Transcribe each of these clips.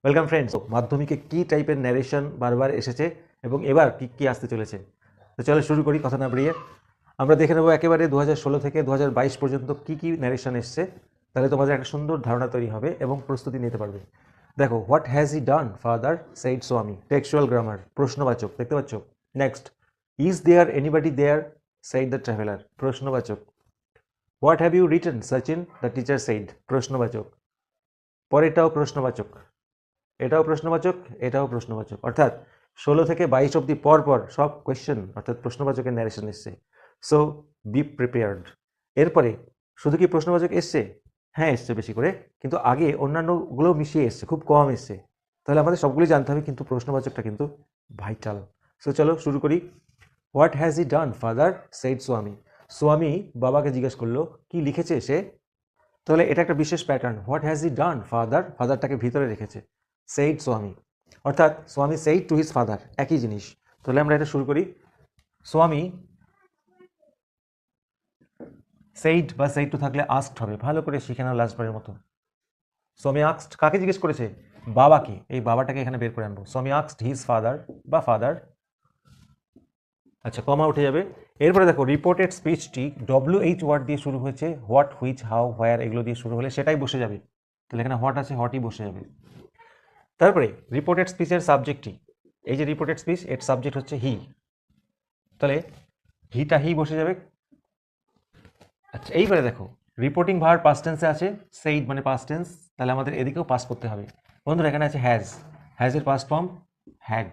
Welcome friends. মাধ্যমিকে কি টাইপের ন্যারেশন বারবার এসেছে এবং এবার কি কি আসতে চলেছে, তো চলো শুরু করি কথা না বাড়িয়ে। আমরা দেখে নেবো একেবারে 2016 থেকে 2022 পর্যন্ত কি কি ন্যারেশন এসছে, তাহলে তোমাদের একটা সুন্দর ধারণা তৈরি হবে এবং প্রস্তুতি নিতে পারবে। দেখো, what has he done father said Swami, textual grammar, প্রশ্নবাচক, দেখতে পাচ্ছ। Next, is there anybody there said the traveller, প্রশ্নবাচক। What have you written Sachin, the teacher said, প্রশ্নবাচক। পরেরটাও প্রশ্নবাচক, এটাও প্রশ্নবাচক, এটাও প্রশ্নবাচক। অর্থাৎ 16 থেকে 22 অব্দি পর পর সব কোয়েশ্চেন অর্থাৎ প্রশ্নবাচকের ন্যারেশন এসছে। So be prepared. এরপরে শুধু কি প্রশ্নবাচক এসছে? হ্যাঁ এসছে বেশি করে, কিন্তু আগে অন্যান্যগুলো মিশিয়ে এসছে, খুব কম এসছে। তাহলে আমাদের সবগুলি জানতে হবে, কিন্তু প্রশ্নবাচকটা কিন্তু ভাইটাল। সো চলো শুরু করি। What has he done father said স্বামী, স্বামী বাবাকে জিজ্ঞেস করলো কি লিখেছে সে। তাহলে এটা একটা বিশেষ pattern. What has he done father, ফাদারটাকে ভিতরে রেখেছে, সেইড স্বামী, অর্থাৎ স্বামী সেইড টু হিজ ফাদার, একই জিনিস। তাহলে আমরা এটা শুরু করি। স্বামী সেইড বা সেইড টু থাকলে আস্কড হবে, ভালো করে শিখে নাও লাস্টবারের মতো। স্বামী আস্কড কাকে জিজ্ঞেস করেছে? বাবাকে। এই বাবাটাকে এখানে বের করে আনবো। স্বামী আস্কড হিজ ফাদার বা ফাদার, আচ্ছা কমা উঠে যাবে। এরপরে দেখো, রিপোর্টেড স্পিচটি WH ওয়ার্ড দিয়ে শুরু হয়েছে, হোয়াট, হুইচ, হাউ, হোয়ার এগুলো দিয়ে শুরু হলে সেটাই বসে যাবে। তাহলে এখানে হোয়াট আছে, হটই বসে যাবে। তারপরে রিপোর্টেড স্পিচের সাবজেক্টটি, এই যে রিপোর্টেড স্পিচ এর সাবজেক্ট হচ্ছে হি, তাহলে হিটা হি বসে যাবে। আচ্ছা এইবারে দেখো, রিপোর্টিং ভার্ব পাস্ট টেন্সে আছে, সেইড মানে পাস্ট টেন্স, তাহলে আমাদের এদিকেও পাস করতে হবে। বন্ধুরা এখানে আছে হ্যাজ, হ্যাজের past form had,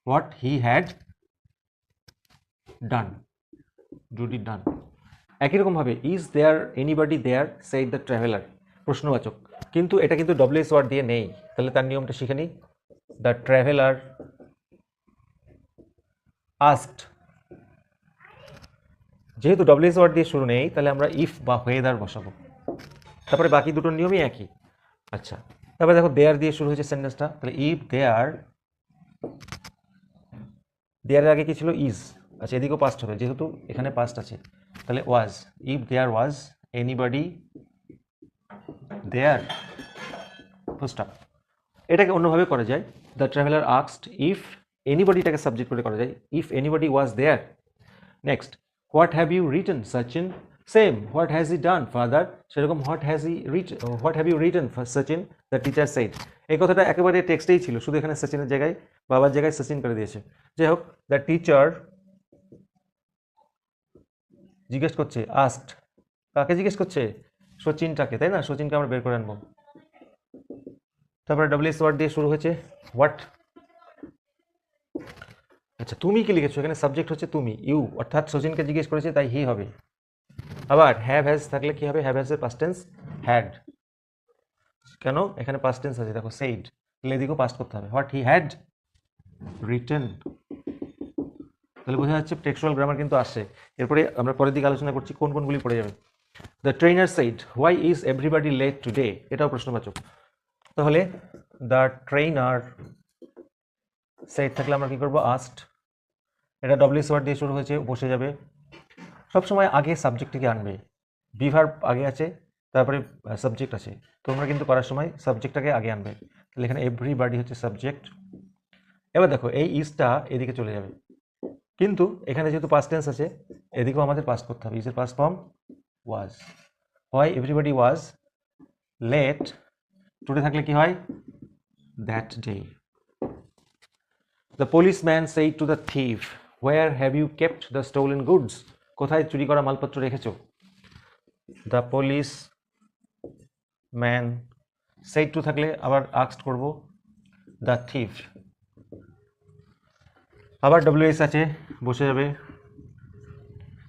what he had done, ডুডি ডান। একই রকমভাবে is there anybody there said the traveller, প্রশ্নবাচক, কিন্তু এটা কিন্তু WH ওয়ার্ড দিয়ে নেই, তাহলে তার নিয়মটা শিখে নিই। দ্য ট্রাভেলার আস্কড, যেহেতু WH ওয়ার্ড দিয়ে শুরু নেই, তাহলে আমরা ইফ বা ওয়েদার বসাবো। তারপরে বাকি দুটোর নিয়মই একই। আচ্ছা তারপরে দেখো, দেয়ার দিয়ে শুরু হয়েছে সেন্টেন্সটা, তাহলে ইফ দেয়ার, দেয়ারের আগে কি ছিল? ইজ। আচ্ছা এদিকেও পাস্ট হবে, যেহেতু এখানে পাস্ট আছে, তাহলে was, if there was anybody there, full stop. এটাকে অন্যভাবে করা যায়, দ্য ট্রাভেলার আস্কড ইফ, এনিবডিটাকে সাবজেক্ট করে করা যায়, if anybody was there. Next, what have you written Sachin, same what has he done father, সেরকম what have you written Sachin, the teacher said. এই কথাটা একেবারে টেক্সটেই ছিল, শুধু এখানে সচিনের জায়গায় বাবার জায়গায় সচিন করে দিয়েছে। যাই হোক, দ্য টিচার জিজ্ঞেস করছে, আস্কড, কাকে জিজ্ঞেস করছে? সচিনটাকে, তাই না? সচিনকে আমরা বের করে আনবো। তারপরে WH ওয়ার্ড দিয়ে শুরু হয়েছে, হোয়াট। আচ্ছা তুমি কি লিখেছো? এখানে সাবজেক্ট হচ্ছে তুমি, ইউ, অর্থাৎ সচিনকে জিজ্ঞেস করেছে তাই হি হবে। আবার হ্যাভ হ্যাজ থাকলে কি হবে? হ্যাভ হ্যাজ এর পাস্ট টেন্স হ্যাড, কেন? এখানে পাস্ট টেন্স আছে দেখো, সেইড, তাহলে এদিকেও পাস্ট করতে হবে, হোয়াট হি হ্যাড রিটেন। তাহলে বোঝা যাচ্ছে টেক্সচুয়াল গ্রামার কিন্তু আসছে। এরপরে আমরা পরের দিকে আলোচনা করছি কোন কোনগুলি পড়ে যাবে। The trainer said, why is everybody late today, এটাও প্রশ্নবাচক। তাহলে দ্য ট্রেনার সেইড থাকলে আমরা কি করবো? আস্কড, এটা WH ওয়ার্ড দিয়ে শুরু হয়েছে, বসে যাবে। সবসময় আগে সাবজেক্টটিকে আনবে, বিভার্ব আগে আছে, তারপরে সাবজেক্ট আছে, তোমরা কিন্তু করার সময় সাবজেক্টটাকে আগে আনবে। তাহলে এখানে এভরিবডি হচ্ছে সাবজেক্ট। এবার দেখো, এই ইজটা এদিকে চলে যাবে, কিন্তু এখানে যেহেতু পাস্ট টেন্স আছে, এদিকেও আমাদের পাস করতে হবে। ইজের past form was, why everybody was late today থাকলে কি হয়? That day. The policeman said to the thief, where have you kept the stolen goods, কোথায় চুরি করা মালপত্র রেখেছো? The policeman, said to থাকলে আবার আস্কড করব, দ্য থিফ, আবার WH আছে, বসে যাবে।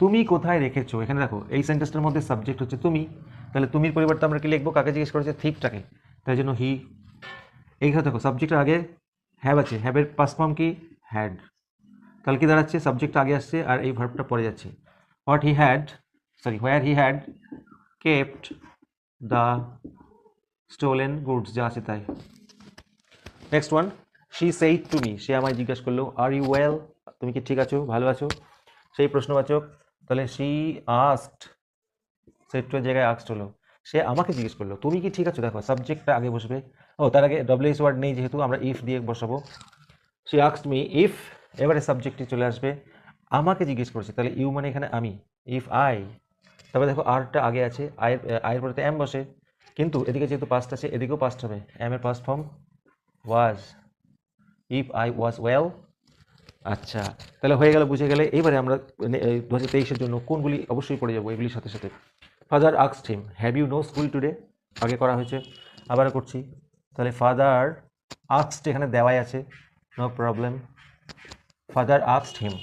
তুমি কোথায় রেখেছো, এখানে দেখো এই সেন্টেন্সটার মধ্যে সাবজেক্ট হচ্ছে তুমি, তাহলে তুমির পরিবর্তে আমরা কি লিখবো? কাকে জিজ্ঞেস করেছে? থিফটাকে, তাই জন্য হি। এইখানে দেখো সাবজেক্টের আগে হ্যাভ আছে, হ্যাভের পাস্ট ফর্ম কি? হ্যাড, তাহলে কি দাঁড়াচ্ছে? সাবজেক্টটা আগে আসছে আর এই ভার্বটা পরে যাচ্ছে। What he had, sorry where he had kept the stolen goods, যা আছে তাই। Next one, she said to me, সে আমায় জিজ্ঞাসা করলো, আর ইউ ওয়েল, তুমি কি ঠিক আছো, ভালো আছো, সেই প্রশ্নবাচক। তাহলে শি আস্কড, সেইড টু এর জায়গায় আস্কড হলো, সে আমাকে জিজ্ঞেস করলো তুমি কি ঠিক আছো। দেখো সাবজেক্টটা আগে বসবে, ও তার আগে ডব্লিউএস ওয়ার্ড নেই যেহেতু আমরা ইফ দিয়ে বসাবো। সি আস্কড মি ইফ, এবারে সাবজেক্টটি চলে আসবে, আমাকে জিজ্ঞেস করেছে, তাহলে ইউ মানে এখানে আমি, ইফ আই, তবে দেখো আরটা আগে আছে, আয়ের পরে তো এম বসে, কিন্তু এদিকে যেহেতু পাস্ট আছে এদিকেও পাস্ট হবে, এম এর past form was, if I was well. আচ্ছা, তাহলে হয়ে গেল, বুঝে গেলে। এবারে আমরা 2023-এর জন্য কোনগুলি অবশ্যই পড়ে যাবো এগুলির সাথে সাথে। Father asked him have you no school today, আগে করা হয়েছে, আবার করছি। তাহলে ফাদার আস্কড এখানে দেওয়াই আছে, no problem. Father asked him,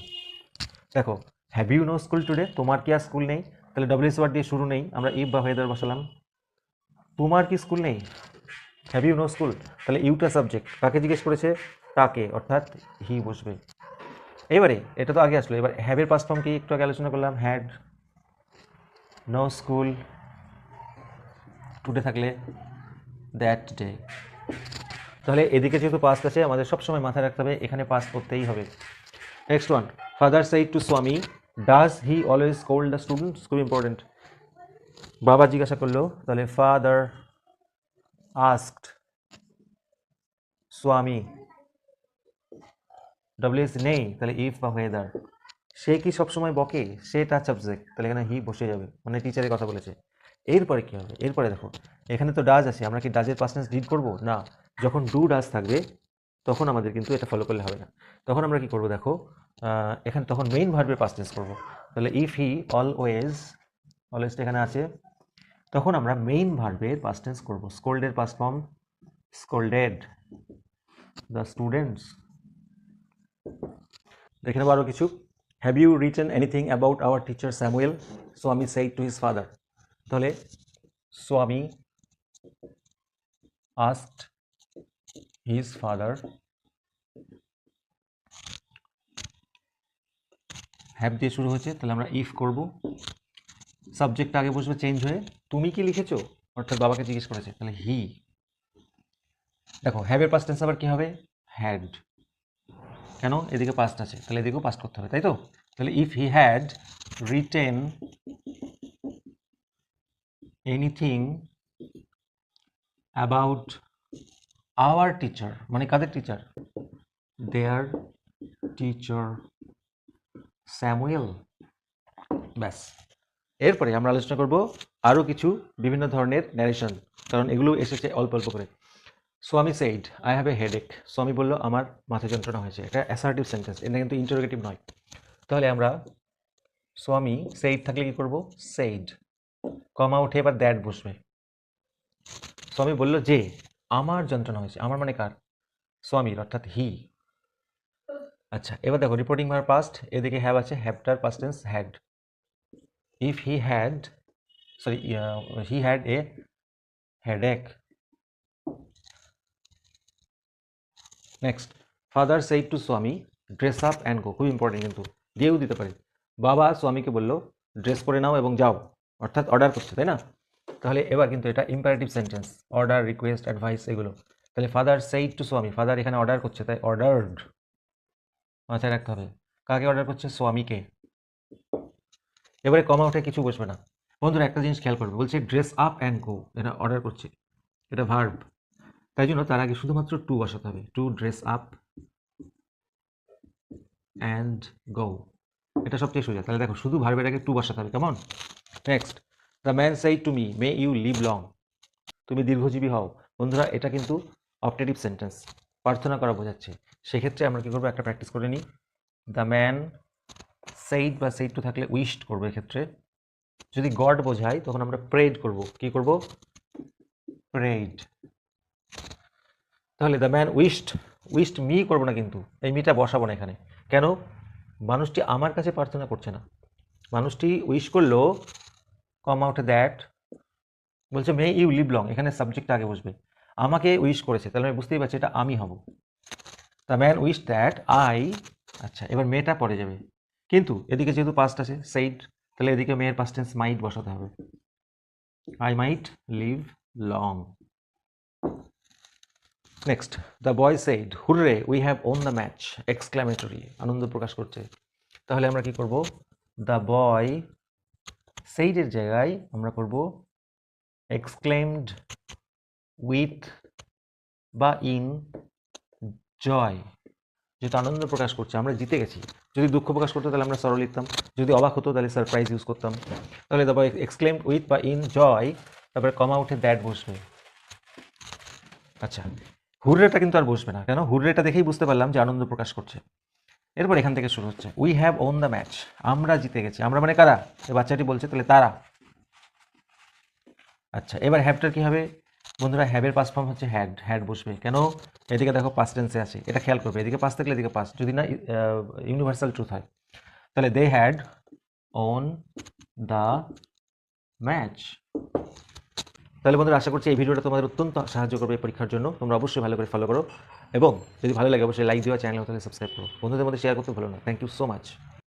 দেখো have you no school today, তোমার কি আর স্কুল নেই, তাহলে ডব্লিউএস ওয়ার্ড দিয়ে শুরু নেই, আমরা ইফ বা ওয়েদার বসালাম। তোমার কি স্কুল নেই, হ্যাভ ইউ নো স্কুল, তাহলে ইউটা সাবজেক্ট, কাকে জিজ্ঞেস করেছে, তাকে, অর্থাৎ হি বসবে। এবারে এটা তো আগে আসলো, এবার হ্যাভের পাস্ট ফর্ম কি একটু আগে আলোচনা করলাম, হ্যাড, নো স্কুল, টুডে থাকলে দ্যাট ডে। তাহলে এদিকে যেহেতু পাস্ট আছে আমাদের সবসময় মাথায় রাখতে হবে এখানে পাস্ট করতেই হবে। Next one, father said to Swami does he always scold the students, খুব ইম্পর্টেন্ট। বাবা জিজ্ঞাসা করলো, তাহলে ফাদার আস্কড স্বামী, ডব্লিউএস নেই, তাহলে ইফ বা ওয়েদার। সে কি সবসময় বকে, সে তার সাবজেক্ট, তাহলে এখানে হি বসে যাবে, মানে টিচারের কথা বলেছে। এরপরে কি হবে, এরপরে দেখো এখানে তো ডাজ আছে, আমরা কি ডাজের পাস্ট টেন্স রিড করবো না, যখন ডু ডাজ থাকবে তখন আমাদের কিন্তু এটা ফলো করলে হবে না। তখন আমরা কি করব দেখো, এখানে তখন মেইন ভার্বের পাস্ট টেন্স করবো। তাহলে ইফ হি অলওয়েজ, অলওয়েজটা এখানে আছে, তখন আমরা মেইন ভার্বের পাস্ট টেন্স করবো। স্কোল্ডের past form scolded the students. দেখে নেবো আরও কিছু। Have you written anything about our teacher Samuel, Swami said to his father, তাহলে Swami asked his father, have দিয়ে শুরু হয়েছে, তাহলে আমরা ইফ করব, সাবজেক্ট আগে বসবে চেঞ্জ হয়ে, তুমি কি লিখেছো, অর্থাৎ বাবাকে জিজ্ঞেস করেছে, তাহলে হি। দেখো হ্যাভের পাস্ট টেন্স আবার কি হবে, হ্যাড, কেন এদিকে পাস্ট আছে, তাহলে এদিকেও পাস্ট করতে হবে, তাই তো। তাহলে if he had written anything about our teacher, মানে কাদের টিচার, দেয়ার টিচার স্যামুয়েল, ব্যাস। এরপরে আমরা আলোচনা করব আরও কিছু বিভিন্ন ধরনের ন্যারেশন, কারণ এগুলো এসেছে অল্প অল্প করে। স্বামী said I have a headache, স্বামী বলল আমার মাথা যন্ত্রণা হয়েছে, এটা অ্যাসার্টিভ সেন্টেন্স, এটা কিন্তু ইন্টারোগেটিভ নয়। তাহলে আমরা স্বামী সেইড থাকলে কি করব, সেইড, কমা উঠে এবার দ্যাট বসবে। স্বামী বলল যে আমার যন্ত্রণা হয়েছে, আমার মানে কার, স্বামীর, অর্থাৎ হি। আচ্ছা, এবার দেখো রিপোর্টিং ভার্ব পাস্ট, এদিকে হ্যাভ আছে, হ্যাভটার past tense had. If he had, sorry he had a headache. Next, father said to Swami dress up and go, খুব ইম্পর্টেন্ট কিন্তু, দিয়েও দিতে পারে। বাবা স্বামীকে বলল ড্রেস পরে নাও এবং যাও, অর্থাৎ অর্ডার করছে, তাই না। তাহলে এবার কিন্তু এটা imperative sentence, order, request, advice এগুলো। তাহলে ফাদার সেইড টু স্বামী, ফাদার এখানে অর্ডার করছে, তাই অর্ডার্ড, মাথায় রাখতে হবে কাকে অর্ডার করছে, স্বামীকে। এবারে কমা উঠে কিছু বসবে না। বন্ধুরা একটা জিনিস খেয়াল করবে, বলছে ড্রেস আপ অ্যান্ড গো, এটা অর্ডার করছে, এটা ভার্ব, তাই জন্য তার আগে শুধুমাত্র টু বসাতে হবে, টু ড্রেস আপ অ্যান্ড গো, এটা সবচেয়ে সোজা। তাহলে দেখো শুধু ভার্বের আগে টু বসাতে হবে, কেমন। Next, the man said to me may you live long, তুমি দীর্ঘজীবী হও। বন্ধুরা এটা কিন্তু অপটেটিভ সেন্টেন্স, প্রার্থনা করা বোঝাচ্ছে, সেক্ষেত্রে আমরা কী করবো, একটা প্র্যাকটিস করে নিই। দ্য ম্যান সেইড বা সেইড টু থাকলে উইশড করবো, এক্ষেত্রে যদি গড বোঝাই তখন আমরা প্রেড করব, কি করব, প্রেড। তাহলে দ্য ম্যান উইশড মি করবো না, কিন্তু এই মিটা বসাবো না এখানে, কেন, মানুষটি আমার কাছে প্রার্থনা করছে না, মানুষটি উইশ করলো, কম আউট দ্যাট, বলছে মে ইউ লিভ লং, এখানে সাবজেক্ট আগে বসবে, আমাকে উইশ করেছে, তাহলে আমি বুঝতেই পারছি এটা আমি হব। The man wish that I, আচ্ছা এবার মেয়েটা পরে যাবে, কিন্তু এদিকে যেহেতু পাস্ট আছে সেইড, তাহলে এদিকে মেয়ের পাস্ট টেন্স মাইট বসাতে হবে, I might live long. Next, the boy said hurray we have won the match, exclamatory, আনন্দ প্রকাশ করছে। তাহলে আমরা কি করব, দ্য বয় সেইডের জায়গায় আমরা করব এক্সক্লেমড উইথ বা ইন জয়, যেহেতু আনন্দ প্রকাশ করছে, আমরা জিতে গেছি। যদি দুঃখ প্রকাশ করতো তাহলে আমরা সরো লিখতাম, যদি অবাক হতো তাহলে সারপ্রাইজ ইউজ করতাম। তাহলে তারপর এক্সক্লেমড উইথ বা ইন জয়, তারপরে কমা উঠে দ্যাট বসবে। আচ্ছা, হুররেটা কিন্তু আর বসবে না, কেন? হুররেটা দেখেই বুঝতে পারলাম যে আনন্দ প্রকাশ করছে। এরপর এখান থেকে শুরু হচ্ছে, we have won the match, আমরা জিতে গেছি। আমরা মানে কারা? এই বাচ্চাটি বলছে, তাহলে তারা। আচ্ছা, এবার হ্যাভটার কি হবে বন্ধুরা? হ্যাভের পাস্ট ফর্ম হচ্ছে হ্যাড, হ্যাড বসবে। কেন? এদিকে দেখো পাস্ট টেন্সে আছে, এটা খেয়াল করবে, এদিকে পাস্ট থাকলে এদিকে পাস্ট, যদি না ইউনিভার্সাল ট্রুথ হয়। তাহলে they had won the match. তাহলে বন্ধুরা আশা করছি এই ভিডিওটা তোমাদের অত্যন্ত সাহায্য করবে পরীক্ষার জন্য। তোমরা অবশ্যই ভালো করে ফলো করো এবং যদি ভালো লাগে অবশ্যই লাইক দিও, চ্যানেল হলে সাবস্ক্রাইব করো, বন্ধুদের মধ্যে শেয়ার করতে ভুলো না। Thank you so much.